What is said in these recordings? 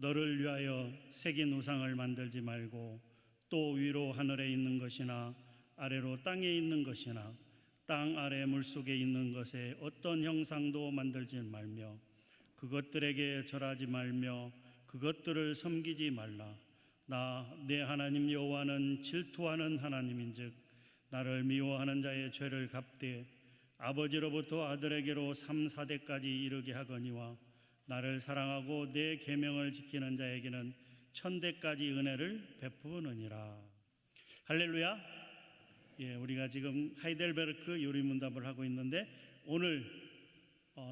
너를 위하여 새긴 우상을 만들지 말고 또 위로 하늘에 있는 것이나 아래로 땅에 있는 것이나 땅 아래 물속에 있는 것에 어떤 형상도 만들지 말며 그것들에게 절하지 말며 그것들을 섬기지 말라. 나 내 하나님 여호와는 질투하는 하나님인즉 나를 미워하는 자의 죄를 갚되 아버지로부터 아들에게로 3, 4대까지 이르게 하거니와 나를 사랑하고 내 계명을 지키는 자에게는 1000대까지 은혜를 베푸느니라. 할렐루야. 우리가 지금 하이델베르크 요리문답을 하고 있는데 오늘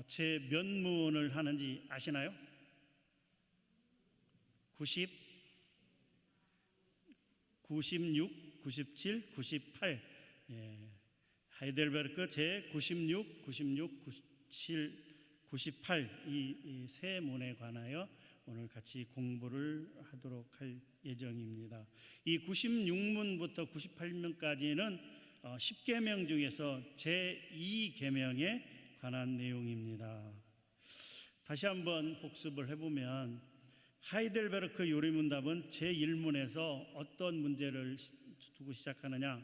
제 몇 문을 하는지 아시나요? 96, 97, 98. 하이델베르크 제 96, 97, 98 이 세 문에 관하여 오늘 같이 공부를 하도록 할 예정입니다. 이 96문부터 98문까지는 10계명 중에서 제2계명에 관한 내용입니다. 다시 한번 복습을 해보면 하이델베르크 요리문답은 제1문에서 어떤 문제를 두고 시작하느냐,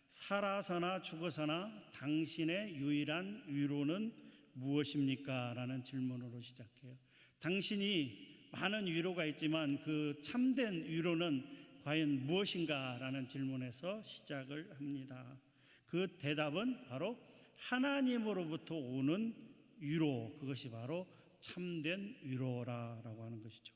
살아서나 죽어서나 당신의 유일한 위로는 무엇입니까? 라는 질문으로 시작해요. 당신이 많은 위로가 있지만 그 참된 위로는 과연 무엇인가? 라는 질문에서 시작을 합니다. 그 대답은 바로 하나님으로부터 오는 위로, 그것이 바로 참된 위로라고 하는 것이죠.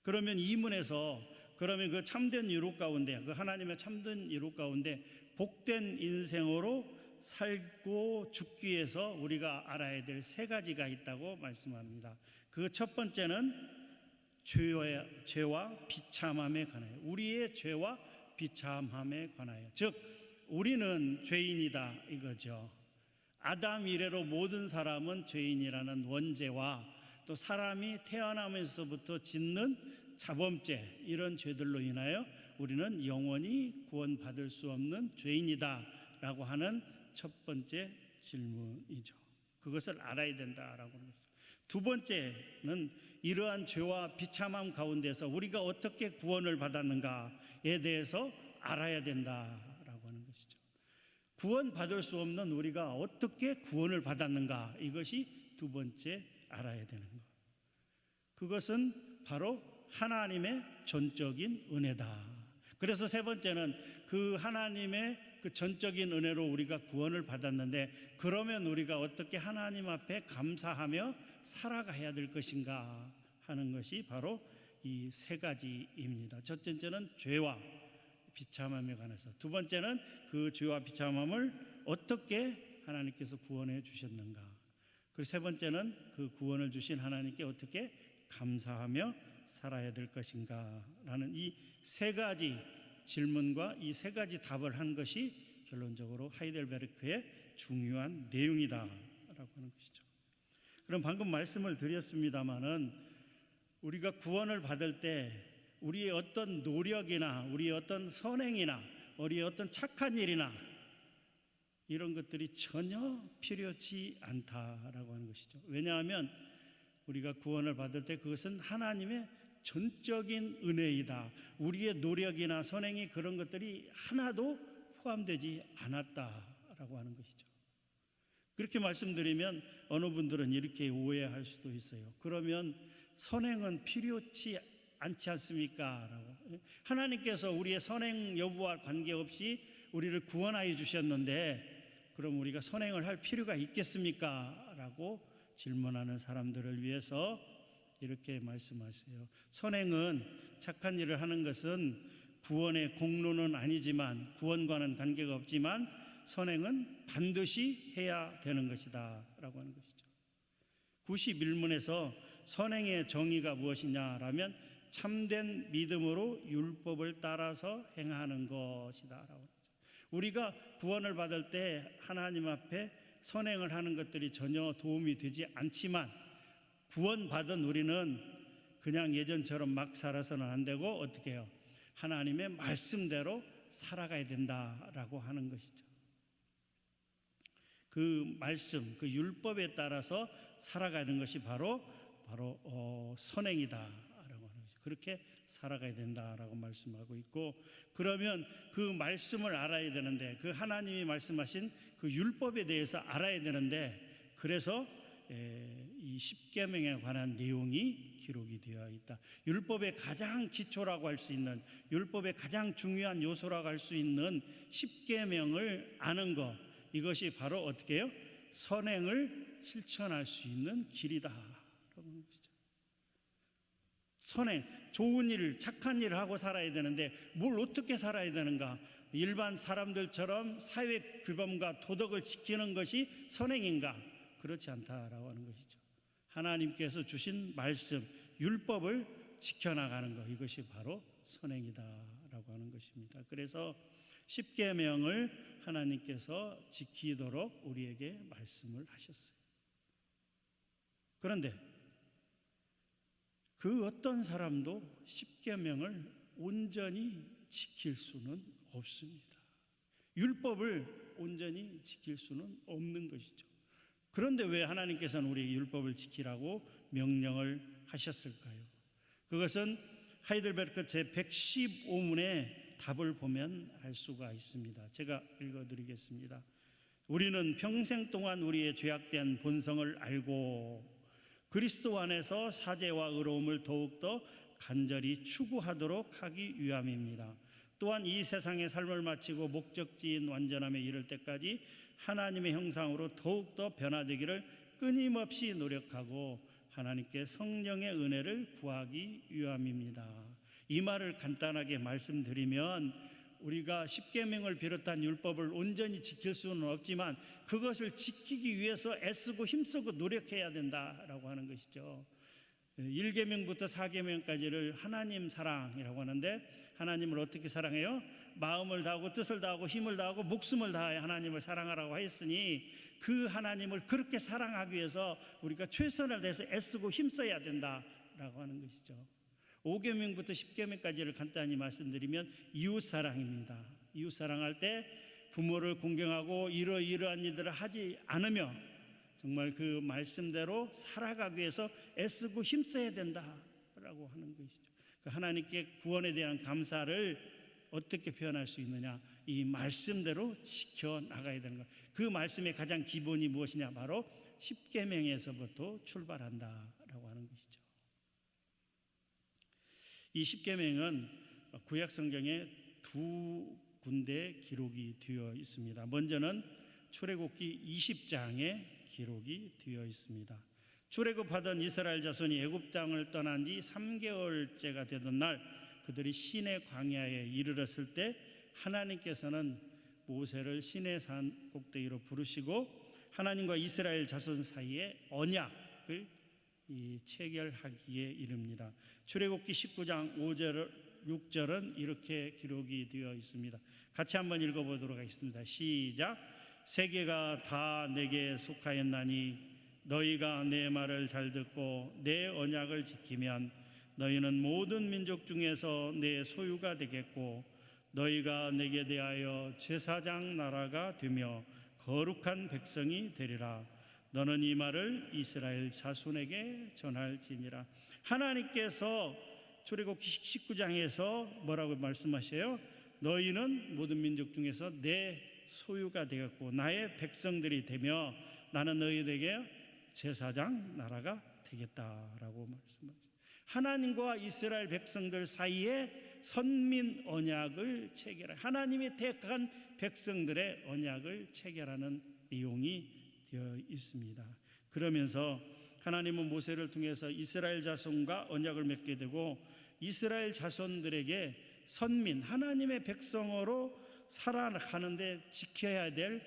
그러면 이 문에서 그 참된 위로 가운데, 그 하나님의 참된 위로 가운데 복된 인생으로 살고 죽기 위해서 우리가 알아야 될 세 가지가 있다고 말씀합니다. 그 첫 번째는 죄와 비참함에 관하여, 우리의 죄와 비참함에 관하여, 즉 우리는 죄인이다 이거죠. 아담 이래로 모든 사람은 죄인이라는 원죄와 또 사람이 태어나면서부터 짓는 자범죄, 이런 죄들로 인하여 우리는 영원히 구원받을 수 없는 죄인이다 라고 하는 첫 번째 질문이죠. 그것을 알아야 된다라고 하는 것이죠. 두 번째는 이러한 죄와 비참함 가운데서 우리가 어떻게 구원을 받았는가에 대해서 알아야 된다라고 하는 것이죠. 구원받을 수 없는 우리가 어떻게 구원을 받았는가, 이것이 두 번째 알아야 되는 것. 그것은 바로 하나님의 전적인 은혜다. 그래서 세 번째는 그 하나님의 그 전적인 은혜로 우리가 구원을 받았는데, 그러면 우리가 어떻게 하나님 앞에 감사하며 살아가야 될 것인가 하는 것이 바로 이 세 가지입니다. 첫째는 죄와 비참함에 관해서, 두 번째는 그 죄와 비참함을 어떻게 하나님께서 구원해 주셨는가, 그리고 세 번째는 그 구원을 주신 하나님께 어떻게 감사하며 살아야 될 것인가 라는 이 세 가지 질문과 이 세 가지 답을 한 것이 결론적으로 하이델베르크의 중요한 내용이다 라고 하는 것이죠. 그럼 방금 말씀을 드렸습니다마는 우리가 구원을 받을 때 우리의 어떤 노력이나 우리의 어떤 선행이나 우리의 어떤 착한 일이나 이런 것들이 전혀 필요치 않다라고 하는 것이죠. 왜냐하면 우리가 구원을 받을 때 그것은 하나님의 전적인 은혜이다. 우리의 노력이나 선행이 그런 것들이 하나도 포함되지 않았다라고 하는 것이죠. 그렇게 말씀드리면 어느 분들은 이렇게 오해할 수도 있어요. 그러면 선행은 필요치 않지 않습니까? 라고. 하나님께서 우리의 선행 여부와 관계없이 우리를 구원하여 주셨는데 그럼 우리가 선행을 할 필요가 있겠습니까? 라고 질문하는 사람들을 위해서 이렇게 말씀하세요. 선행은, 착한 일을 하는 것은 구원의 공로는 아니지만, 구원과는 관계가 없지만 선행은 반드시 해야 되는 것이다 라고 하는 것이죠. 91문에서 선행의 정의가 무엇이냐라면 참된 믿음으로 율법을 따라서 행하는 것이다 라고 하죠. 우리가 구원을 받을 때 하나님 앞에 선행을 하는 것들이 전혀 도움이 되지 않지만, 구원받은 우리는 그냥 예전처럼 막 살아서는 안 되고 어떻게 해요? 하나님의 말씀대로 살아가야 된다라고 하는 것이죠. 그 말씀, 그 율법에 따라서 살아가는 것이 바로 선행이다라고 하는 그렇게 살아가야 된다라고 말씀하고 있고, 그러면 그 말씀을 알아야 되는데, 그 하나님이 말씀하신 그 율법에 대해서 알아야 되는데, 그래서 이 십계명에 관한 내용이 기록이 되어 있다. 율법의 가장 기초라고 할 수 있는, 율법의 가장 중요한 요소라고 할 수 있는 십계명을 아는 것, 이것이 바로 어떻게 해요? 선행을 실천할 수 있는 길이다라고 하는 것이죠. 선행, 좋은 일, 착한 일을 하고 살아야 되는데 뭘 어떻게 살아야 되는가? 일반 사람들처럼 사회 규범과 도덕을 지키는 것이 선행인가? 그렇지 않다라고 하는 것이죠. 하나님께서 주신 말씀, 율법을 지켜나가는 것, 이것이 바로 선행이다라고 하는 것입니다. 그래서 십계명을 하나님께서 지키도록 우리에게 말씀을 하셨어요. 그런데 그 어떤 사람도 십계명을 온전히 지킬 수는 없습니다. 율법을 온전히 지킬 수는 없는 것이죠. 그런데 왜 하나님께서는 우리에게 율법을 지키라고 명령을 하셨을까요? 그것은 하이델베르크 제115문의 답을 보면 알 수가 있습니다. 제가 읽어드리겠습니다. 우리는 평생 동안 우리의 죄악된 본성을 알고 그리스도 안에서 사죄와 의로움을 더욱더 간절히 추구하도록 하기 위함입니다. 또한 이 세상의 삶을 마치고 목적지인 완전함에 이를 때까지 하나님의 형상으로 더욱더 변화되기를 끊임없이 노력하고 하나님께 성령의 은혜를 구하기 위함입니다. 이 말을 간단하게 말씀드리면, 우리가 십계명을 비롯한 율법을 온전히 지킬 수는 없지만 그것을 지키기 위해서 애쓰고 힘쓰고 노력해야 된다라고 하는 것이죠. 1계명부터 4계명까지를 하나님 사랑이라고 하는데, 하나님을 어떻게 사랑해요? 마음을 다하고 뜻을 다하고 힘을 다하고 목숨을 다하여 하나님을 사랑하라고 했으니, 그 하나님을 그렇게 사랑하기 위해서 우리가 최선을 다해서 애쓰고 힘써야 된다라고 하는 것이죠. 5계명부터 10계명까지를 간단히 말씀드리면 이웃사랑입니다. 이웃사랑할 때 부모를 공경하고 이러이러한 일들을 하지 않으며 정말 그 말씀대로 살아가기 위해서 애쓰고 힘써야 된다라고 하는 것이죠. 그 하나님께 구원에 대한 감사를 어떻게 표현할 수 있느냐? 이 말씀대로 지켜나가야 되는 것. 그 말씀의 가장 기본이 무엇이냐? 바로 십계명에서부터 출발한다라고 하는 것이죠. 이 십계명은 구약 성경에 두 군데 기록이 되어 있습니다. 먼저는 출애굽기 20장에 기록이 되어 있습니다. 출애굽하던 이스라엘 자손이 애굽 땅을 떠난 지 3개월째가 되던 날, 그들이 시내 광야에 이르렀을 때 하나님께서는 모세를 시내산 꼭대기로 부르시고 하나님과 이스라엘 자손 사이에 언약을 체결하기에 이릅니다. 출애굽기 19장 5절 6절은 이렇게 기록이 되어 있습니다. 같이 한번 읽어보도록 하겠습니다. 시작. 세계가 다 내게 속하였나니 너희가 내 말을 잘 듣고 내 언약을 지키면 너희는 모든 민족 중에서 내 소유가 되겠고 너희가 내게 대하여 제사장 나라가 되며 거룩한 백성이 되리라. 너는 이 말을 이스라엘 자손에게 전할지니라. 하나님께서 출애굽기 19장에서 뭐라고 말씀하셔요? 너희는 모든 민족 중에서 내 소유가 되겠고 나의 백성들이 되며 나는 너희에게 제사장 나라가 되겠다라고 말씀하십니다. 하나님과 이스라엘 백성들 사이에 선민 언약을 체결한, 하나님이 택한 백성들의 언약을 체결하는 내용이 되어 있습니다. 그러면서 하나님은 모세를 통해서 이스라엘 자손과 언약을 맺게 되고 이스라엘 자손들에게 선민, 하나님의 백성으로 살아가는데 지켜야 될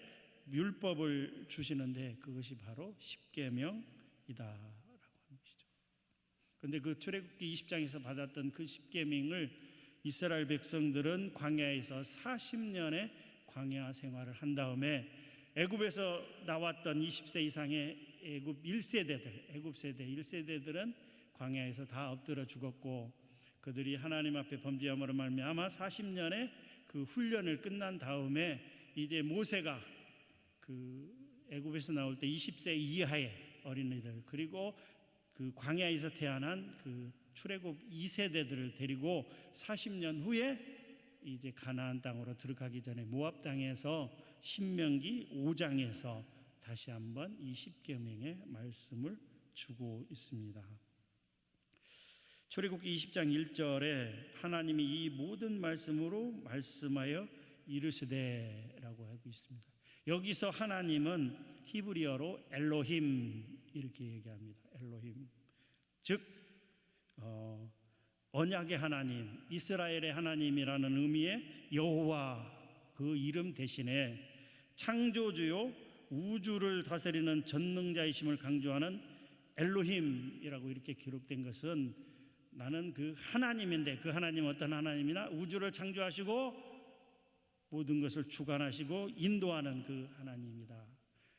율법을 주시는데 그것이 바로 십계명이다라고 하는 것이죠. 그런데 그 출애굽기 20장에서 받았던 그 십계명을 이스라엘 백성들은 광야에서 40년의 광야 생활을 한 다음에 애굽에서 나왔던 20세 이상의 애굽 1세대들, 애굽 세대 1세대들은 광야에서 다 엎드려 죽었고 그들이 하나님 앞에 범죄함으로 말미암아 40년의 그 훈련을 끝난 다음에 이제 모세가 그 애굽에서 나올 때 20세 이하의 어린이들 그리고 그 광야에서 태어난 그 출애굽 2세대들을 데리고 40년 후에 이제 가나안 땅으로 들어가기 전에 모압 땅에서 신명기 5장에서 다시 한번 이 십계명의 말씀을 주고 있습니다. 출애굽기 20장 1절에 하나님이 이 모든 말씀으로 말씀하여 이르시되라고 하고 있습니다. 여기서 하나님은 히브리어로 엘로힘 이렇게 얘기합니다. 엘로힘, 즉 언약의 하나님, 이스라엘의 하나님이라는 의미의 여호와, 그 이름 대신에 창조주요 우주를 다스리는 전능자이심을 강조하는 엘로힘이라고 이렇게 기록된 것은, 나는 그 하나님인데, 그 하나님 어떤 하나님이나 우주를 창조하시고 모든 것을 주관하시고 인도하는 그 하나님이다.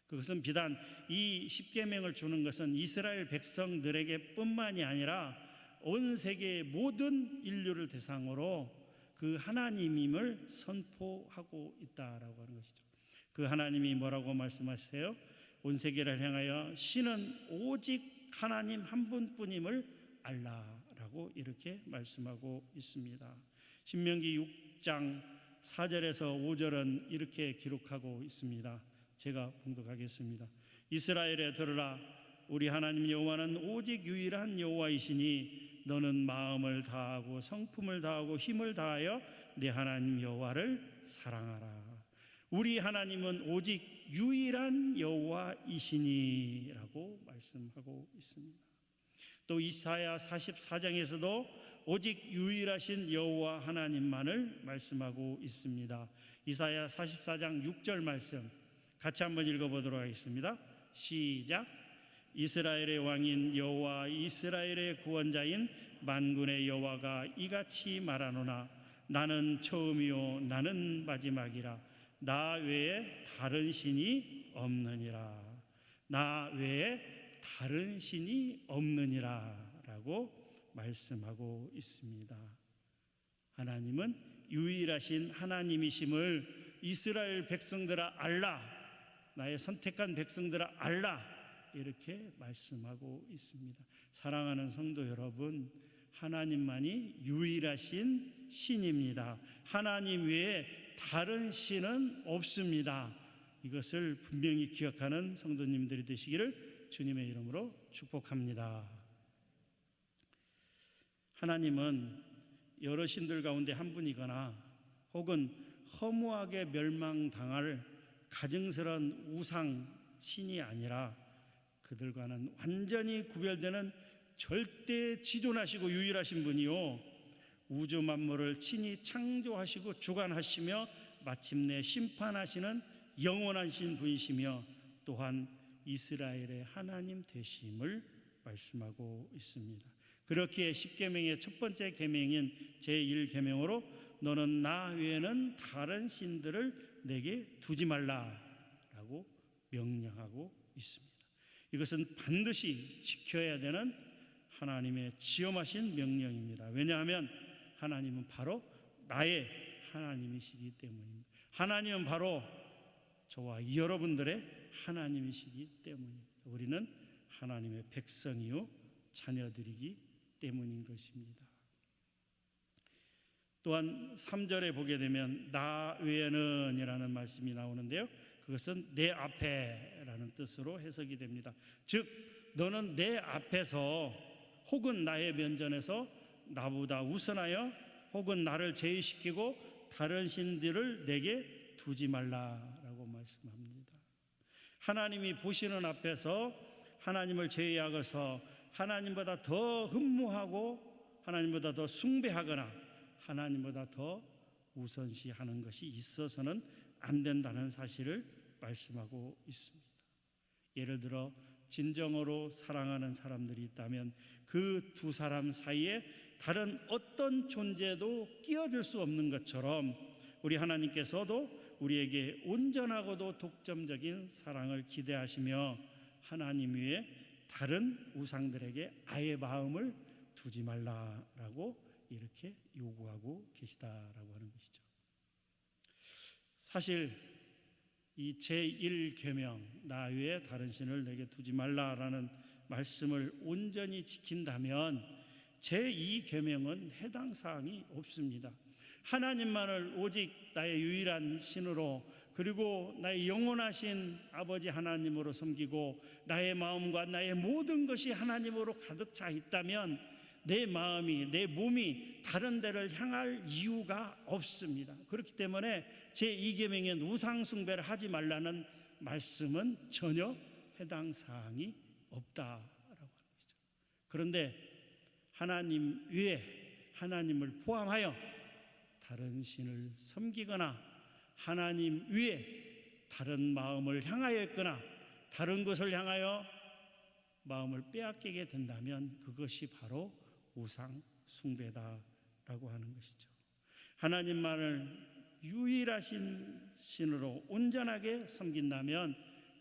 그것은 비단 이 십계명을 주는 것은 이스라엘 백성들에게 뿐만이 아니라 온 세계의 모든 인류를 대상으로 그 하나님임을 선포하고 있다라고 하는 것이죠. 그 하나님이 뭐라고 말씀하세요? 온 세계를 향하여 신은 오직 하나님 한 분뿐임을 알라라고 이렇게 말씀하고 있습니다. 신명기 6장 4절에서 5절은 이렇게 기록하고 있습니다. 제가 봉독하겠습니다. 이스라엘에 들으라, 우리 하나님 여호와는 오직 유일한 여호와이시니 너는 마음을 다하고 성품을 다하고 힘을 다하여 내 하나님 여호와를 사랑하라. 우리 하나님은 오직 유일한 여호와이시니라고 말씀하고 있습니다. 또 이사야 44장에서도 오직 유일하신 여호와 하나님만을 말씀하고 있습니다. 이사야 44장 6절 말씀 같이 한번 읽어보도록 하겠습니다. 시작. 이스라엘의 왕인 여호와, 이스라엘의 구원자인 만군의 여호와가 이같이 말하노나 나는 처음이요 나는 마지막이라. 나 외에 다른 신이 없느니라. 나 외에 다른 신이 없느니라 라고 말씀하고 있습니다. 하나님은 유일하신 하나님이심을 이스라엘 백성들아 알라, 나의 선택한 백성들아 알라, 이렇게 말씀하고 있습니다. 사랑하는 성도 여러분, 하나님만이 유일하신 신입니다. 하나님 외에 다른 신은 없습니다. 이것을 분명히 기억하는 성도님들이 되시기를 주님의 이름으로 축복합니다. 하나님은 여러 신들 가운데 한 분이거나 혹은 허무하게 멸망당할 가증스러운 우상 신이 아니라 그들과는 완전히 구별되는 절대 지존하시고 유일하신 분이요, 우주 만물을 친히 창조하시고 주관하시며 마침내 심판하시는 영원한 분이시며 또한 이스라엘의 하나님 되심을 말씀하고 있습니다. 그렇기에 십계명의 첫 번째 계명인 제1계명으로 너는 나 외에는 다른 신들을 내게 두지 말라라고 명령하고 있습니다. 이것은 반드시 지켜야 되는 하나님의 지엄하신 명령입니다. 왜냐하면 하나님은 바로 나의 하나님이시기 때문입니다. 하나님은 바로 저와 여러분들의 하나님이시기 때문입니다. 우리는 하나님의 백성이요 자녀들이기 때문인 것입니다. 또한 3절에 보게 되면 나 외에는 이라는 말씀이 나오는데요, 그것은 내 앞에라는 뜻으로 해석이 됩니다. 즉 너는 내 앞에서 혹은 나의 면전에서 나보다 우선하여 혹은 나를 제의시키고 다른 신들을 내게 두지 말라라고 말씀합니다. 하나님이 보시는 앞에서 하나님을 제의하고서 하나님보다 더 흠모하고 하나님보다 더 숭배하거나 하나님보다 더 우선시하는 것이 있어서는 안 된다는 사실을 말씀하고 있습니다. 예를 들어 진정으로 사랑하는 사람들이 있다면 그 두 사람 사이에 다른 어떤 존재도 끼어들 수 없는 것처럼 우리 하나님께서도 우리에게 온전하고도 독점적인 사랑을 기대하시며 하나님 외에 다른 우상들에게 아예 마음을 두지 말라라고 이렇게 요구하고 계시다라고 하는 것이죠. 사실 이 제1계명 나 외에 다른 신을 내게 두지 말라라는 말씀을 온전히 지킨다면 제2 계명은 해당 사항이 없습니다. 하나님만을 오직 나의 유일한 신으로, 그리고 나의 영원하신 아버지 하나님으로 섬기고 나의 마음과 나의 모든 것이 하나님으로 가득 차 있다면 내 마음이, 내 몸이 다른 데를 향할 이유가 없습니다. 그렇기 때문에 제2 계명엔 우상 숭배를 하지 말라는 말씀은 전혀 해당 사항이 없다라고 하는 것이죠. 그런데 하나님 외에, 하나님을 포함하여 다른 신을 섬기거나 하나님 외에 다른 마음을 향하여 있거나 다른 것을 향하여 마음을 빼앗기게 된다면 그것이 바로 우상 숭배다라고 하는 것이죠. 하나님만을 유일하신 신으로 온전하게 섬긴다면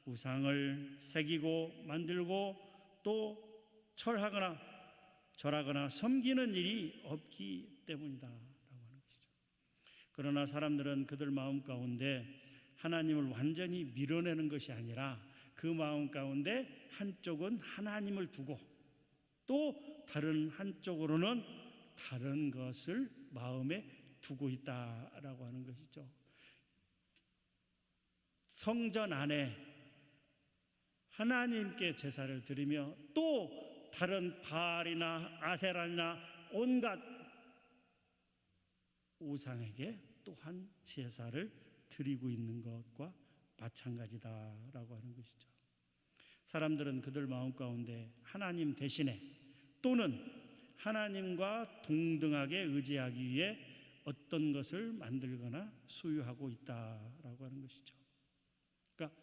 우상을 새기고 만들고 또 절하거나 섬기는 일이 없기 때문이다라고 하는 것이죠. 그러나 사람들은 그들 마음 가운데 하나님을 완전히 밀어내는 것이 아니라 그 마음 가운데 한쪽은 하나님을 두고 또 다른 한쪽으로는 다른 것을 마음에 두고 있다라고 하는 것이죠. 성전 안에 하나님께 제사를 드리며 또 다른 바알이나 아세라나 온갖 우상에게 또한 제사를 드리고 있는 것과 마찬가지다라고 하는 것이죠. 사람들은 그들 마음 가운데 하나님 대신에 또는 하나님과 동등하게 의지하기 위해 어떤 것을 만들거나 소유하고 있다라고 하는 것이죠. 그러니까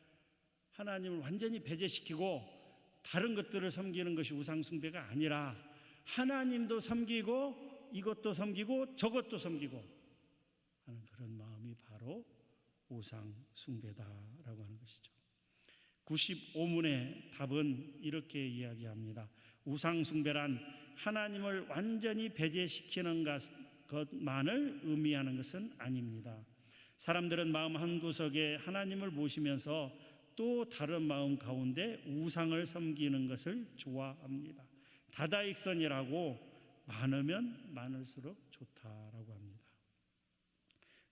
하나님을 완전히 배제시키고 다른 것들을 섬기는 것이 우상 숭배가 아니라 하나님도 섬기고 이것도 섬기고 저것도 섬기고 하는 그런 마음이 바로 우상 숭배다라고 하는 것이죠. 95문의 답은 이렇게 이야기합니다. 우상 숭배란 하나님을 완전히 배제시키는 것만을 의미하는 것은 아닙니다. 사람들은 마음 한구석에 하나님을 모시면서 또 다른 마음 가운데 우상을 섬기는 것을 좋아합니다. 다다익선이라고 많으면 많을수록 좋다라고 합니다.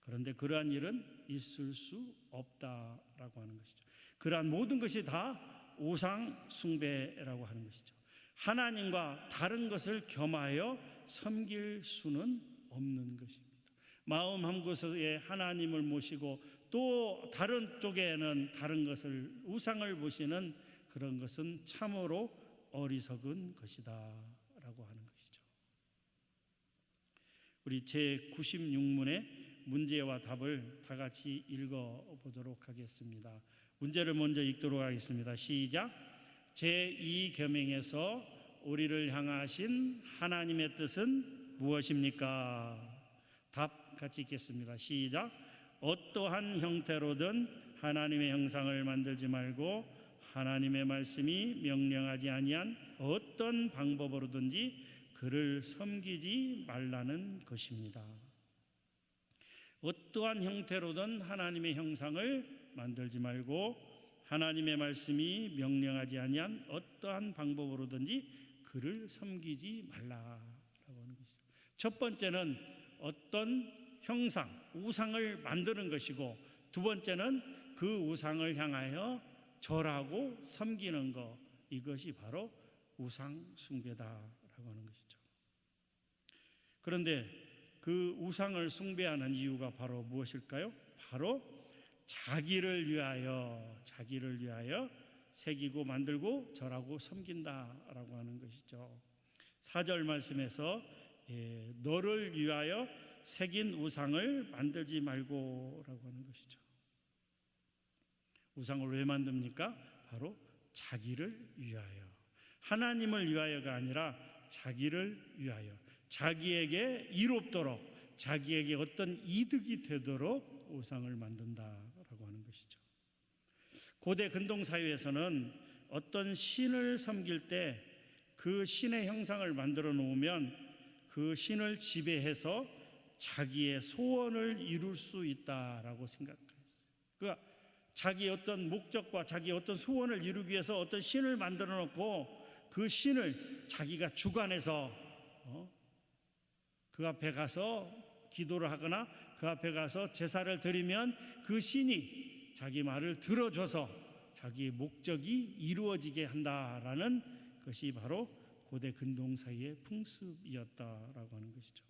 그런데 그러한 일은 있을 수 없다라고 하는 것이죠. 그러한 모든 것이 다 우상 숭배라고 하는 것이죠. 하나님과 다른 것을 겸하여 섬길 수는 없는 것입니다. 마음 한구석에 하나님을 모시고 또 다른 쪽에는 다른 것을 우상을 모시는 그런 것은 참으로 어리석은 것이다 라고 하는 것이죠. 우리 제96문의 문제와 답을 다 같이 읽어보도록 하겠습니다. 문제를 먼저 읽도록 하겠습니다. 시작. 제2계명에서 우리를 향하신 하나님의 뜻은 무엇입니까? 답 같이 읽겠습니다. 시작. 어떠한 형태로든 하나님의 형상을 만들지 말고 하나님의 말씀이 명령하지 아니한 어떤 방법으로든지 그를 섬기지 말라는 것입니다. 어떠한 형태로든 하나님의 형상을 만들지 말고 하나님의 말씀이 명령하지 아니한 어떠한 방법으로든지 그를 섬기지 말라라고 하는 것이죠. 첫 번째는 어떤 형상, 우상을 만드는 것이고, 두 번째는 그 우상을 향하여 절하고 섬기는 것, 이것이 바로 우상 숭배다라고 하는 것이죠. 그런데 그 우상을 숭배하는 이유가 바로 무엇일까요? 바로 자기를 위하여 새기고 만들고 절하고 섬긴다라고 하는 것이죠. 4절 말씀에서 너를 위하여 새긴 우상을 만들지 말고라고 하는 것이죠. 우상을 왜 만듭니까? 바로 자기를 위하여, 하나님을 위하여가 아니라 자기를 위하여, 자기에게 이롭도록, 자기에게 어떤 이득이 되도록 우상을 만든다라고 하는 것이죠. 고대 근동 사회에서는 어떤 신을 섬길 때 그 신의 형상을 만들어 놓으면 그 신을 지배해서 자기의 소원을 이룰 수 있다라고 생각했어요. 그러니까 자기 어떤 목적과 자기 어떤 소원을 이루기 위해서 어떤 신을 만들어 놓고 그 신을 자기가 주관해서 그 앞에 가서 기도를 하거나 그 앞에 가서 제사를 드리면 그 신이 자기 말을 들어줘서 자기의 목적이 이루어지게 한다라는 것이 바로 고대 근동사회의 풍습이었다라고 하는 것이죠.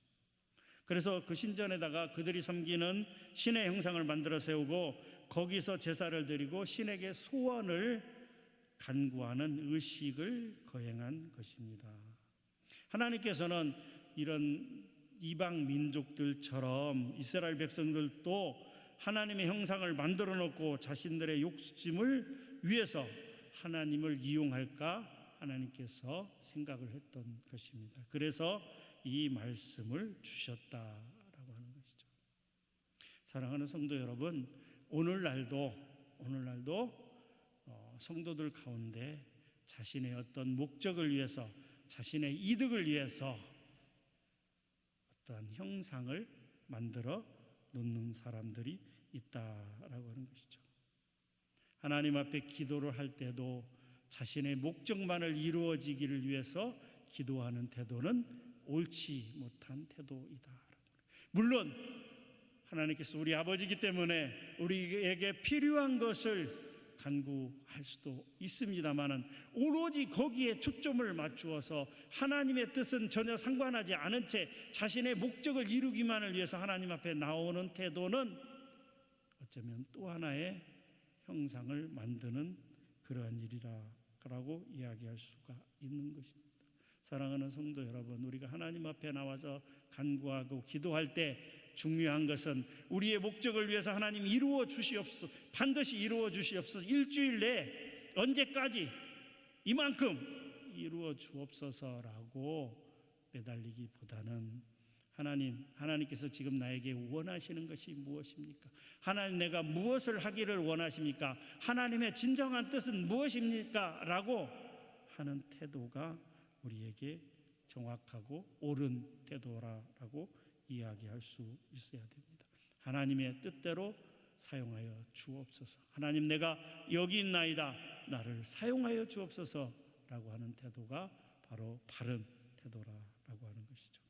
그래서 그 신전에다가 그들이 섬기는 신의 형상을 만들어 세우고 거기서 제사를 드리고 신에게 소원을 간구하는 의식을 거행한 것입니다. 하나님께서는 이런 이방 민족들처럼 이스라엘 백성들도 하나님의 형상을 만들어 놓고 자신들의 욕심을 위해서 하나님을 이용할까 하나님께서 생각을 했던 것입니다. 그래서 이 말씀을 주셨다라고 하는 것이죠. 사랑하는 성도 여러분, 오늘날도 성도들 가운데 자신의 어떤 목적을 위해서, 자신의 이득을 위해서 어떠한 형상을 만들어 놓는 사람들이 있다라고 하는 것이죠. 하나님 앞에 기도를 할 때도 자신의 목적만을 이루어지기를 위해서 기도하는 태도는 옳지 못한 태도이다. 물론 하나님께서 우리 아버지이기 때문에 우리에게 필요한 것을 간구할 수도 있습니다만은 오로지 거기에 초점을 맞추어서 하나님의 뜻은 전혀 상관하지 않은 채 자신의 목적을 이루기만을 위해서 하나님 앞에 나오는 태도는 어쩌면 또 하나의 형상을 만드는 그러한 일이라고 이야기할 수가 있는 것입니다. 사랑하는 성도 여러분, 우리가 하나님 앞에 나와서 간구하고 기도할 때 중요한 것은 우리의 목적을 위해서 하나님 이루어 주시옵소서, 반드시 이루어 주시옵소서, 일주일 내에 언제까지 이만큼 이루어 주옵소서라고 매달리기보다는 하나님께서 지금 나에게 원하시는 것이 무엇입니까? 하나님, 내가 무엇을 하기를 원하십니까? 하나님의 진정한 뜻은 무엇입니까? 라고 하는 태도가 우리에게 정확하고 옳은 태도라고 이야기할 수 있어야 됩니다. 하나님의 뜻대로 사용하여 주옵소서. 하나님, 내가 여기 있나이다, 나를 사용하여 주옵소서라고 하는 태도가 바로 바른 태도라고 하는 것이죠.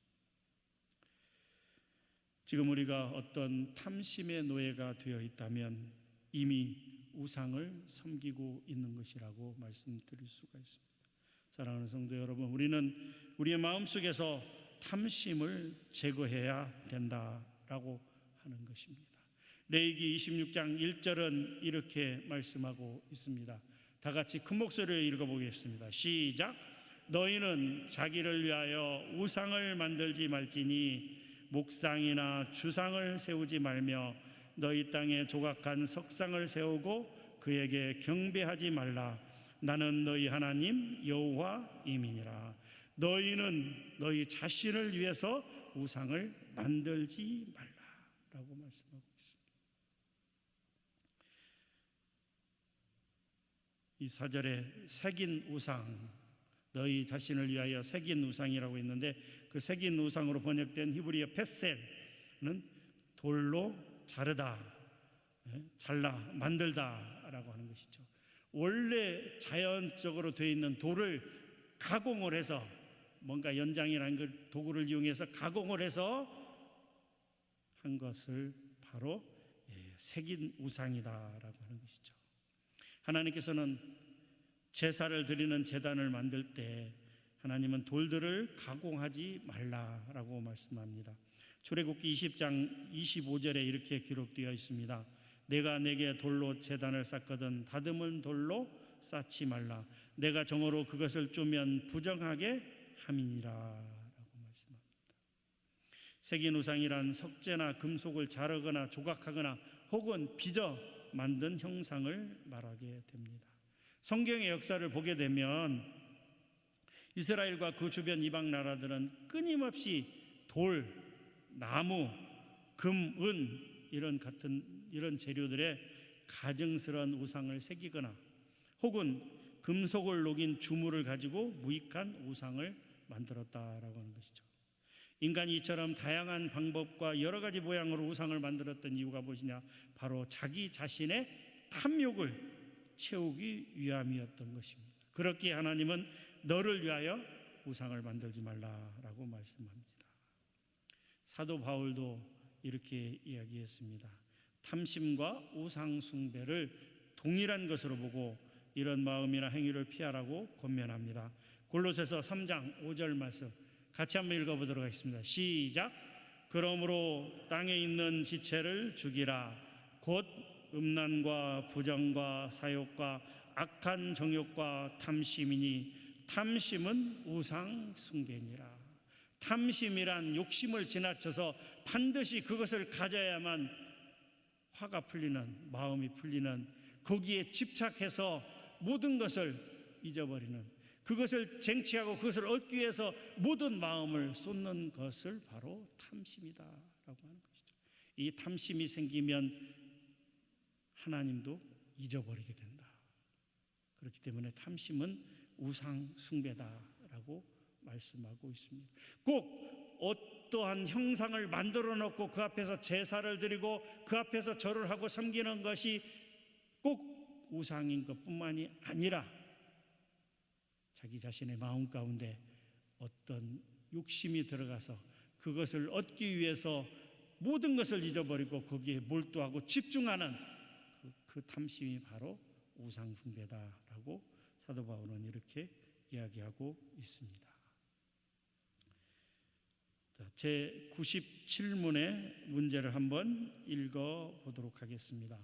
지금 우리가 어떤 탐심의 노예가 되어 있다면 이미 우상을 섬기고 있는 것이라고 말씀드릴 수가 있습니다. 사랑하는 성도 여러분, 우리는 우리의 마음속에서 탐심을 제거해야 된다라고 하는 것입니다. 레위기 26장 1절은 이렇게 말씀하고 있습니다. 다 같이 큰 목소리로 읽어보겠습니다. 시작. 너희는 자기를 위하여 우상을 만들지 말지니 목상이나 주상을 세우지 말며 너희 땅에 조각한 석상을 세우고 그에게 경배하지 말라. 나는 너희 하나님 여호와임이니라. 너희는 너희 자신을 위해서 우상을 만들지 말라라고 말씀하고 있습니다. 이 4절에 새긴 우상, 너희 자신을 위하여 새긴 우상이라고 있는데 그 새긴 우상으로 번역된 히브리어 페셀은 돌로 자르다, 잘라 만들다라고 하는 것이죠. 원래 자연적으로 되어 있는 돌을 가공을 해서 뭔가 연장이라는 그 도구를 이용해서 가공을 해서 한 것을 바로 새긴 우상이다라고 하는 것이죠. 하나님께서는 제사를 드리는 제단을 만들 때 하나님은 돌들을 가공하지 말라라고 말씀합니다. 출애굽기 20장 25절에 이렇게 기록되어 있습니다. 내가 내게 돌로 제단을 쌓거든 다듬은 돌로 쌓지 말라. 내가 정으로 그것을 쪼면 부정하게 함이니라라고 말씀합니다. 새긴 우상이란 석재나 금속을 자르거나 조각하거나 혹은 빚어 만든 형상을 말하게 됩니다. 성경의 역사를 보게 되면 이스라엘과 그 주변 이방 나라들은 끊임없이 돌, 나무, 금, 은 이런 재료들의 가증스러운 우상을 새기거나 혹은 금속을 녹인 주물을 가지고 무익한 우상을 만들었다라고 하는 것이죠. 인간이 이처럼 다양한 방법과 여러 가지 모양으로 우상을 만들었던 이유가 무엇이냐? 바로 자기 자신의 탐욕을 채우기 위함이었던 것입니다. 그렇게 하나님은 너를 위하여 우상을 만들지 말라라고 말씀합니다. 사도 바울도 이렇게 이야기했습니다. 탐심과 우상 숭배를 동일한 것으로 보고 이런 마음이나 행위를 피하라고 권면합니다. 골로새서 3장 5절 말씀 같이 한번 읽어보도록 하겠습니다. 시작. 그러므로 땅에 있는 지체를 죽이라. 곧 음란과 부정과 사욕과 악한 정욕과 탐심이니 탐심은 우상 숭배니라. 탐심이란 욕심을 지나쳐서 반드시 그것을 가져야만 화가 풀리는, 마음이 풀리는, 거기에 집착해서 모든 것을 잊어버리는, 그것을 쟁취하고 그것을 얻기 위해서 모든 마음을 쏟는 것을 바로 탐심이다라고 하는 것이죠. 이 탐심이 생기면 하나님도 잊어버리게 된다. 그렇기 때문에 탐심은 우상 숭배다라고 말씀하고 있습니다. 꼭 어떠한 형상을 만들어 놓고 그 앞에서 제사를 드리고 그 앞에서 절을 하고 섬기는 것이 꼭 우상인 것뿐만이 아니라 자기 자신의 마음 가운데 어떤 욕심이 들어가서 그것을 얻기 위해서 모든 것을 잊어버리고 거기에 몰두하고 집중하는 그 탐심이 바로 우상 숭배다라고 사도 바울은 이렇게 이야기하고 있습니다. 제 97문의 문제를 한번 읽어보도록 하겠습니다.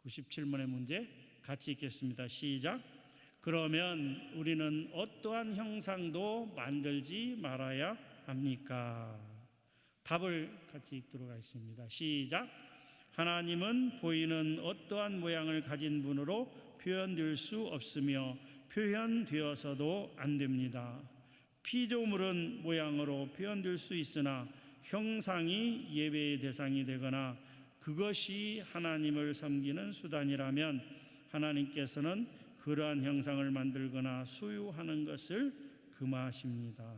97문의 문제 같이 읽겠습니다. 시작. 그러면 우리는 어떠한 형상도 만들지 말아야 합니까? 답을 같이 읽도록 하겠습니다. 시작. 하나님은 보이는 어떠한 모양을 가진 분으로 표현될 수 없으며 표현되어서도 안 됩니다. 피조물은 모양으로 표현될 수 있으나 형상이 예배의 대상이 되거나 그것이 하나님을 섬기는 수단이라면 하나님께서는 그러한 형상을 만들거나 소유하는 것을 금하십니다.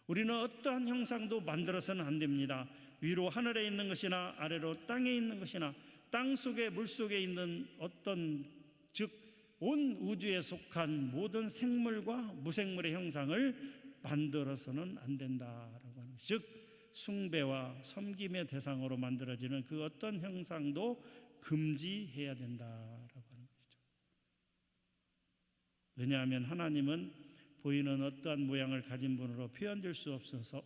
우리는 어떠한 형상도 만들어서는 안 됩니다. 위로 하늘에 있는 것이나 아래로 땅에 있는 것이나 땅 속에 물 속에 있는 어떤 즉 온 우주에 속한 모든 생물과 무생물의 형상을 만들어서는 안 된다라고 하는 즉 숭배와 섬김의 대상으로 만들어지는 그 어떤 형상도 금지해야 된다라고 하는 것이죠. 왜냐하면 하나님은 보이는 어떠한 모양을 가진 분으로 표현될 수 없어서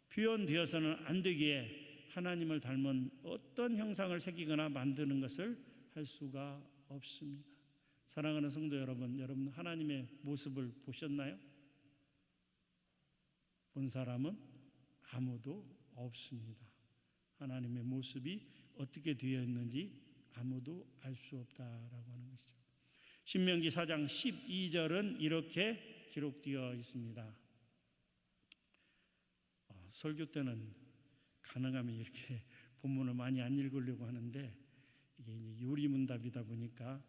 표현되어서는 안 되기에 하나님을 닮은 어떤 형상을 새기거나 만드는 것을 할 수가 없습니다. 사랑하는 성도 여러분, 여러분 하나님의 모습을 보셨나요? 본 사람은 아무도 없습니다. 하나님의 모습이 어떻게 되어 있는지 아무도 알 수 없다라고 하는 것이죠. 신명기 4장 12절은 이렇게 기록되어 있습니다. 설교 때는 가능하면 이렇게 본문을 많이 안 읽으려고 하는데 이게 이제 요리문답이다 보니까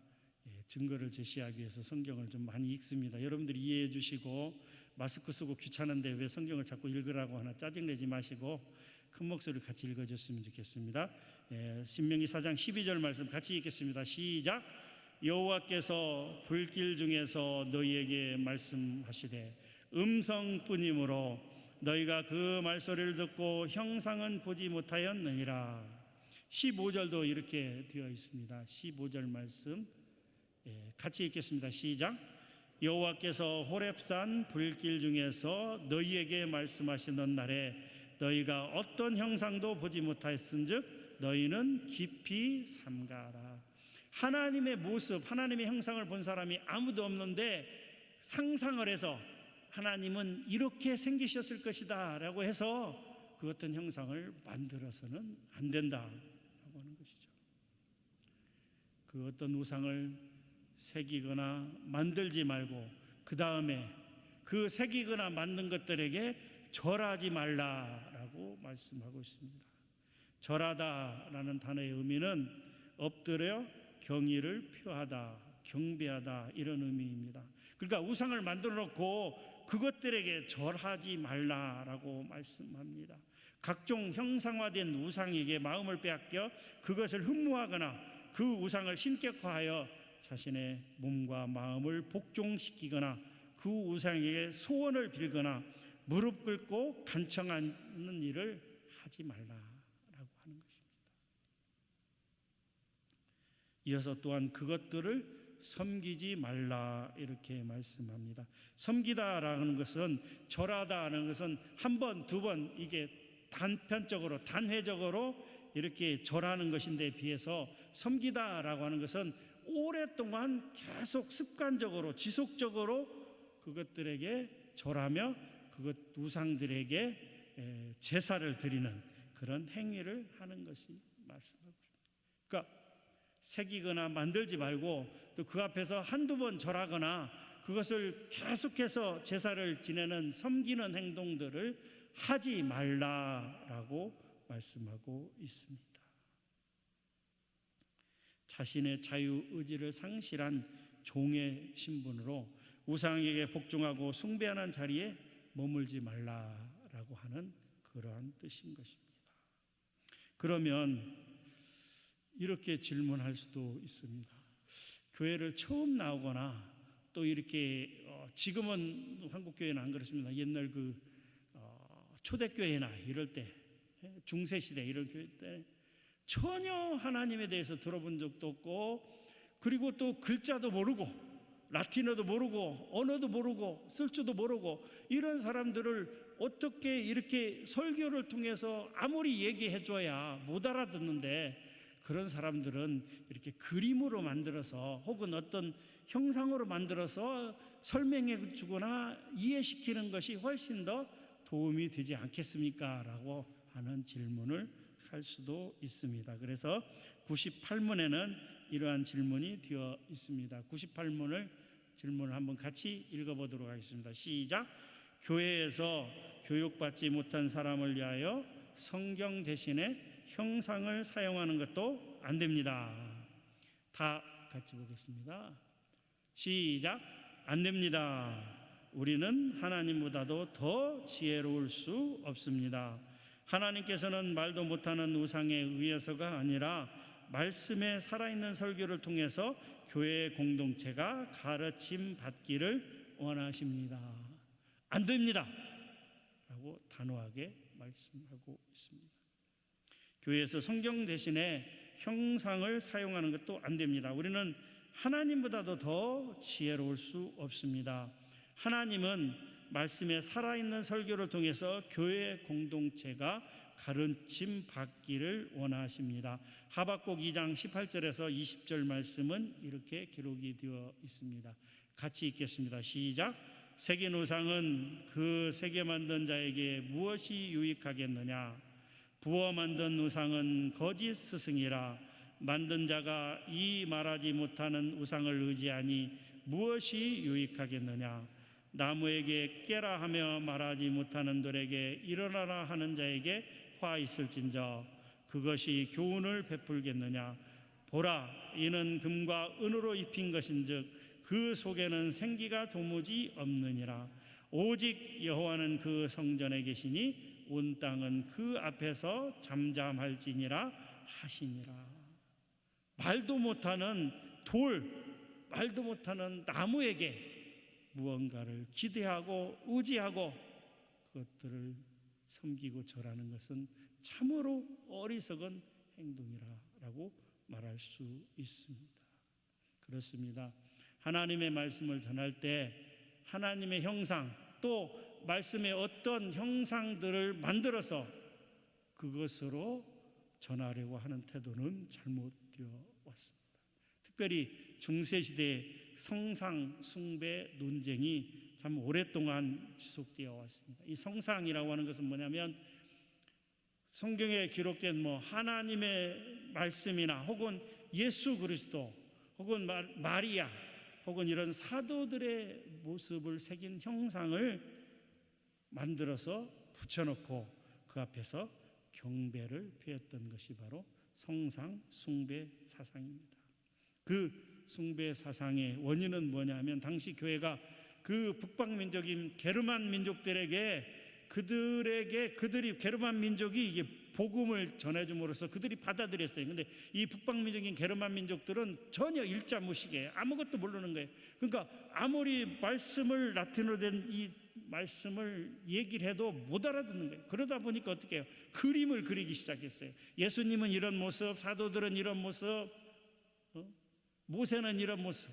증거를 제시하기 위해서 성경을 좀 많이 읽습니다. 여러분들이 이해해 주시고 마스크 쓰고 귀찮은데 왜 성경을 자꾸 읽으라고 하나 짜증내지 마시고 큰 목소리로 같이 읽어줬으면 좋겠습니다. 신명기 4장 12절 말씀 같이 읽겠습니다. 시작. 여호와께서 불길 중에서 너희에게 말씀하시되 음성뿐이므로 너희가 그 말소리를 듣고 형상은 보지 못하였느니라. 15절도 이렇게 되어 있습니다. 15절 말씀 같이 읽겠습니다. 시작. 여호와께서 호렙산 불길 중에서 너희에게 말씀하시는 날에 너희가 어떤 형상도 보지 못하였은즉 너희는 깊이 삼가라. 하나님의 모습, 하나님의 형상을 본 사람이 아무도 없는데 상상을 해서 하나님은 이렇게 생기셨을 것이다 라고 해서 그 어떤 형상을 만들어서는 안 된다라고 하는 것이죠. 그 어떤 우상을 새기거나 만들지 말고 그 다음에 그 새기거나 만든 것들에게 절하지 말라라고 말씀하고 있습니다. 절하다라는 단어의 의미는 엎드려 경의를 표하다, 경배하다 이런 의미입니다. 그러니까 우상을 만들어 놓고 그것들에게 절하지 말라라고 말씀합니다. 각종 형상화된 우상에게 마음을 빼앗겨 그것을 흠모하거나 그 우상을 신격화하여 자신의 몸과 마음을 복종시키거나 그 우상에게 소원을 빌거나 무릎 꿇고 간청하는 일을 하지 말라라고 하는 것입니다. 이어서 또한 그것들을 섬기지 말라 이렇게 말씀합니다. 섬기다라는 것은, 절하다라는 것은 한 번, 두 번 이게 단편적으로 단회적으로 이렇게 절하는 것인데 비해서 섬기다라고 하는 것은 오랫동안 계속 습관적으로 지속적으로 그것들에게 절하며 그것 우상들에게 제사를 드리는 그런 행위를 하는 것이 말씀하고 있습니다. 그러니까 새기거나 만들지 말고 또 그 앞에서 한두 번 절하거나 그것을 계속해서 제사를 지내는 섬기는 행동들을 하지 말라라고 말씀하고 있습니다. 자신의 자유의지를 상실한 종의 신분으로 우상에게 복종하고 숭배하는 자리에 머물지 말라라고 하는 그러한 뜻인 것입니다. 그러면 이렇게 질문할 수도 있습니다. 교회를 처음 나오거나 또 이렇게 지금은 한국교회는 안 그렇습니다. 옛날 그 초대교회나 이럴 때, 중세시대 이런 교회 때 전혀 하나님에 대해서 들어본 적도 없고, 그리고 또 글자도 모르고 라틴어도 모르고 언어도 모르고 쓸 줄도 모르고 이런 사람들을 어떻게 이렇게 설교를 통해서 아무리 얘기해 줘야 못 알아듣는데, 그런 사람들은 이렇게 그림으로 만들어서 혹은 어떤 형상으로 만들어서 설명해 주거나 이해시키는 것이 훨씬 더 도움이 되지 않겠습니까? 라고 하는 질문을 할 수도 있습니다. 그래서 98문에는 이러한 질문이 되어 있습니다. 98문을 질문을 한번 같이 읽어보도록 하겠습니다. 시작. 교회에서 교육받지 못한 사람을 위하여 성경 대신에 형상을 사용하는 것도 안 됩니다. 다 같이 보겠습니다. 시작. 안 됩니다. 우리는 하나님보다도 더 지혜로울 수 없습니다. 하나님께서는 말도 못하는 우상에 의해서가 아니라 말씀에 살아있는 설교를 통해서 교회의 공동체가 가르침 받기를 원하십니다. 안 됩니다 라고 단호하게 말씀하고 있습니다. 교회에서 성경 대신에 형상을 사용하는 것도 안 됩니다. 우리는 하나님보다도 더 지혜로울 수 없습니다. 하나님은 말씀에 살아있는 설교를 통해서 교회 공동체가 가르침 받기를 원하십니다. 하박국 2장 18절에서 20절 말씀은 이렇게 기록이 되어 있습니다. 같이 읽겠습니다. 시작. 새긴 우상은 그 새겨 만든 자에게 무엇이 유익하겠느냐? 부어 만든 우상은 거짓 스승이라. 만든 자가 이 말하지 못하는 우상을 의지하니 무엇이 유익하겠느냐? 나무에게 깨라 하며 말하지 못하는 돌에게 일어나라 하는 자에게 화 있을진저 그것이 교훈을 베풀겠느냐? 보라, 이는 금과 은으로 입힌 것인즉 그 속에는 생기가 도무지 없느니라. 오직 여호와는 그 성전에 계시니 온 땅은 그 앞에서 잠잠할지니라 하시니라. 말도 못하는 돌, 말도 못하는 나무에게 무언가를 기대하고 의지하고 그것들을 섬기고 절하는 것은 참으로 어리석은 행동이라고 말할 수 있습니다. 그렇습니다. 하나님의 말씀을 전할 때 하나님의 형상, 또 말씀의 어떤 형상들을 만들어서 그것으로 전하려고 하는 태도는 잘못되어 왔습니다. 특별히 중세시대의 성상 숭배 논쟁이 참 오랫동안 지속되어 왔습니다. 이 성상이라고 하는 것은 뭐냐면 성경에 기록된 하나님의 말씀이나 혹은 예수 그리스도 혹은 마리아 혹은 이런 사도들의 모습을 새긴 형상을 만들어서 붙여놓고 그 앞에서 경배를 표했던 것이 바로 성상 숭배 사상입니다. 그 숭배 사상의 원인은 뭐냐면 당시 교회가 그 북방민족인 게르만 민족들에게 그들이 게르만 민족이 이게 복음을 전해줌으로써 그들이 받아들였어요. 근데 이 북방민족인 게르만 민족들은 전혀 일자무식이에요. 아무것도 모르는 거예요. 그러니까 아무리 말씀을 라틴어로 된 이 말씀을 얘기를 해도 못 알아듣는 거예요. 그러다 보니까 어떻게 해요? 그림을 그리기 시작했어요. 예수님은 이런 모습, 사도들은 이런 모습, 모세는 이런 모습,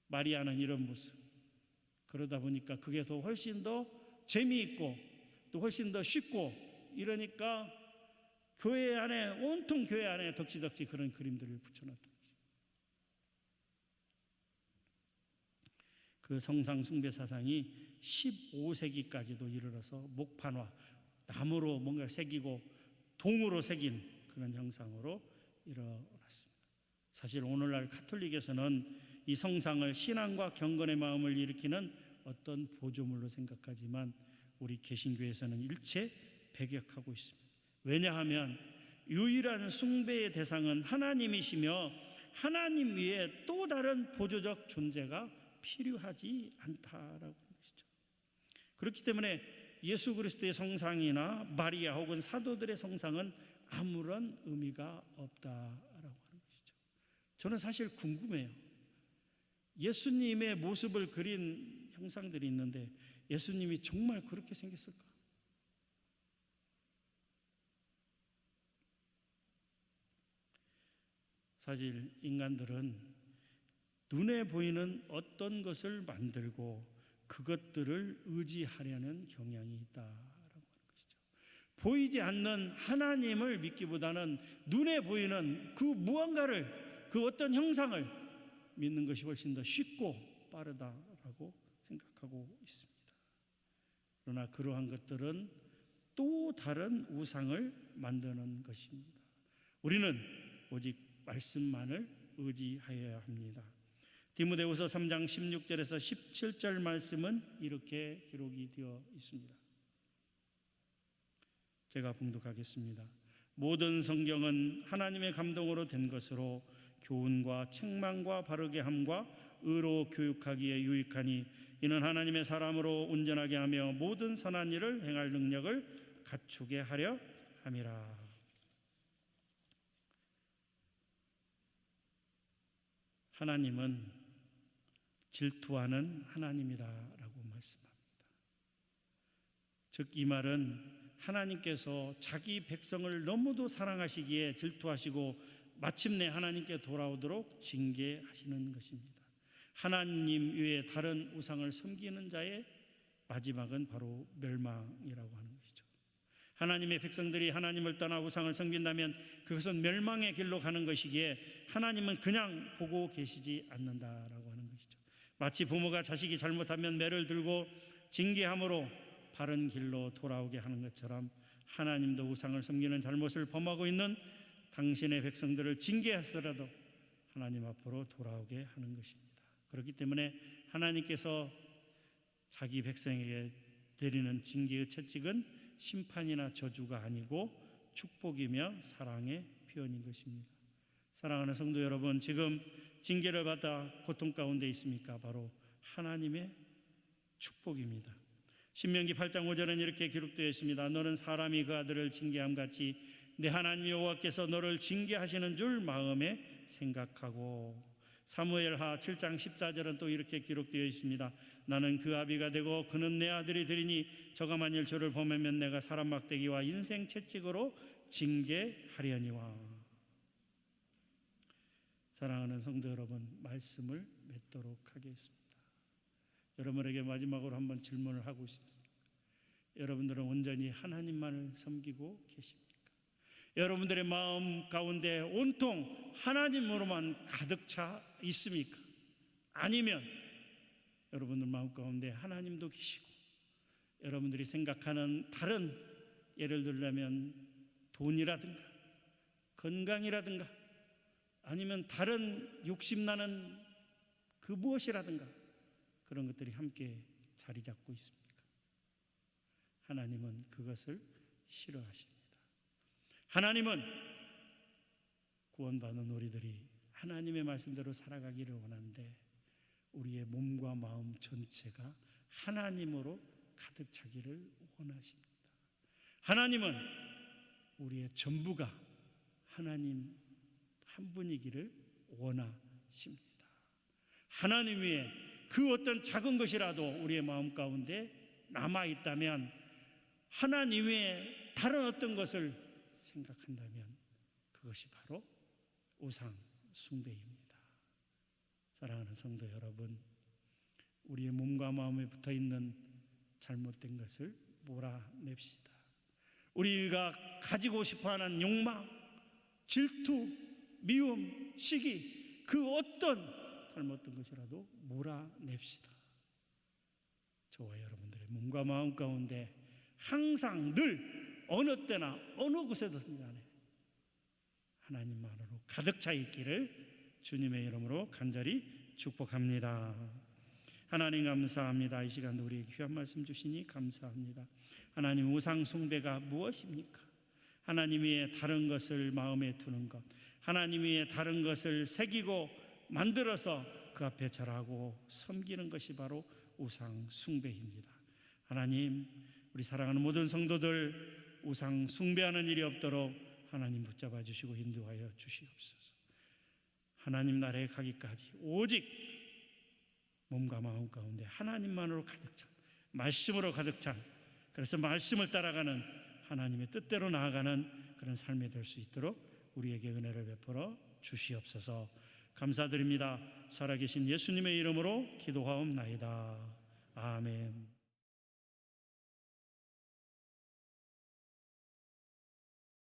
마리아는 이런 모습. 그러다 보니까 그게 더 훨씬 더 재미있고 또 훨씬 더 쉽고 이러니까 교회 안에, 온통 교회 안에 덕지덕지 그런 그림들을 붙여놨던 것이죠. 그 성상 숭배 사상이 15세기까지도 이르러서 목판화, 나무로 뭔가 새기고 동으로 새긴 그런 형상으로 일어났습니다. 사실 오늘날 카톨릭에서는 이 성상을 신앙과 경건의 마음을 일으키는 어떤 보조물로 생각하지만 우리 개신교에서는 일체 배격하고 있습니다. 왜냐하면 유일한 숭배의 대상은 하나님이시며 하나님 위에 또 다른 보조적 존재가 필요하지 않다라고 하는 것이죠. 그렇기 때문에 예수 그리스도의 성상이나 마리아 혹은 사도들의 성상은 아무런 의미가 없다라고 하는 것이죠. 저는 사실 궁금해요. 예수님의 모습을 그린 형상들이 있는데 예수님이 정말 그렇게 생겼을까? 사실 인간들은 눈에 보이는 어떤 것을 만들고 그것들을 의지하려는 경향이 있다라고 하는 것이죠. 보이지 않는 하나님을 믿기보다는 눈에 보이는 그 무언가를, 그 어떤 형상을 믿는 것이 훨씬 더 쉽고 빠르다라고 생각하고 있습니다. 그러나 그러한 것들은 또 다른 우상을 만드는 것입니다. 우리는 오직 말씀만을 의지하여야 합니다. 디모데후서 3장 16절에서 17절 말씀은 이렇게 기록이 되어 있습니다. 제가 봉독하겠습니다. 모든 성경은 하나님의 감동으로 된 것으로 교훈과 책망과 바르게 함과 의로 교육하기에 유익하니 이는 하나님의 사람으로 온전하게 하며 모든 선한 일을 행할 능력을 갖추게 하려 함이라. 하나님은 질투하는 하나님이라고 말씀합니다. 즉 이 말은 하나님께서 자기 백성을 너무도 사랑하시기에 질투하시고 마침내 하나님께 돌아오도록 징계하시는 것입니다. 하나님 외에 다른 우상을 섬기는 자의 마지막은 바로 멸망이라고 하는 것이죠. 하나님의 백성들이 하나님을 떠나 우상을 섬긴다면 그것은 멸망의 길로 가는 것이기에 하나님은 그냥 보고 계시지 않는다라고 하는 것이죠. 마치 부모가 자식이 잘못하면 매를 들고 징계함으로 바른 길로 돌아오게 하는 것처럼 하나님도 우상을 섬기는 잘못을 범하고 있는 당신의 백성들을 징계하더라도 하나님 앞으로 돌아오게 하는 것입니다. 그렇기 때문에 하나님께서 자기 백성에게 내리는 징계의 채찍은 심판이나 저주가 아니고 축복이며 사랑의 표현인 것입니다. 사랑하는 성도 여러분, 지금 징계를 받아 고통 가운데 있습니까? 바로 하나님의 축복입니다. 신명기 8장 5절은 이렇게 기록되어 있습니다. 너는 사람이 그 아들을 징계함 같이 내 하나님 여호와께서 너를 징계하시는 줄 마음에 생각하고. 사무엘하 7장 14절은 또 이렇게 기록되어 있습니다. 나는 그 아비가 되고 그는 내 아들이 되리니 저가 만일 저를 범하면 내가 사람 막대기와 인생 채찍으로 징계하려니와. 사랑하는 성도 여러분, 말씀을 맺도록 하겠습니다. 여러분에게 마지막으로 한번 질문을 하고 싶습니다. 여러분들은 온전히 하나님만을 섬기고 계십니까? 여러분들의 마음 가운데 온통 하나님으로만 가득 차 있습니까? 아니면 여러분들 마음 가운데 하나님도 계시고 여러분들이 생각하는 다른, 예를 들자면 돈이라든가 건강이라든가 아니면 다른 욕심나는 그 무엇이라든가 그런 것들이 함께 자리 잡고 있습니까? 하나님은 그것을 싫어하십니다. 하나님은 구원받은 우리들이 하나님의 말씀대로 살아가기를 원하는데 우리의 몸과 마음 전체가 하나님으로 가득 차기를 원하십니다. 하나님은 우리의 전부가 하나님 한 분이기를 원하십니다. 하나님 위에 그 어떤 작은 것이라도 우리의 마음 가운데 남아있다면, 하나님 외에 다른 어떤 것을 생각한다면 그것이 바로 우상 숭배입니다. 사랑하는 성도 여러분, 우리의 몸과 마음에 붙어있는 잘못된 것을 몰아냅시다. 우리가 가지고 싶어하는 욕망, 질투, 미움, 시기, 그 어떤 잘못된 것이라도 몰아냅시다. 저와 여러분들의 몸과 마음 가운데 항상 늘 어느 때나 어느 곳에든지 간에 하나님만으로 가득 차 있기를 주님의 이름으로 간절히 축복합니다. 하나님 감사합니다. 이 시간도 우리에게 귀한 말씀 주시니 감사합니다. 하나님, 우상 숭배가 무엇입니까? 하나님 위에 다른 것을 마음에 두는 것, 하나님 위에 다른 것을 새기고 만들어서 그 앞에 절하고 섬기는 것이 바로 우상 숭배입니다. 하나님, 우리 사랑하는 모든 성도들 우상 숭배하는 일이 없도록 하나님 붙잡아 주시고 인도하여 주시옵소서. 하나님 나라에 가기까지 오직 몸과 마음 가운데 하나님만으로 가득 찬, 말씀으로 가득 찬, 그래서 말씀을 따라가는 하나님의 뜻대로 나아가는 그런 삶이 될 수 있도록 우리에게 은혜를 베풀어 주시옵소서. 감사드립니다. 살아계신 예수님의 이름으로 기도하옵나이다. 아멘.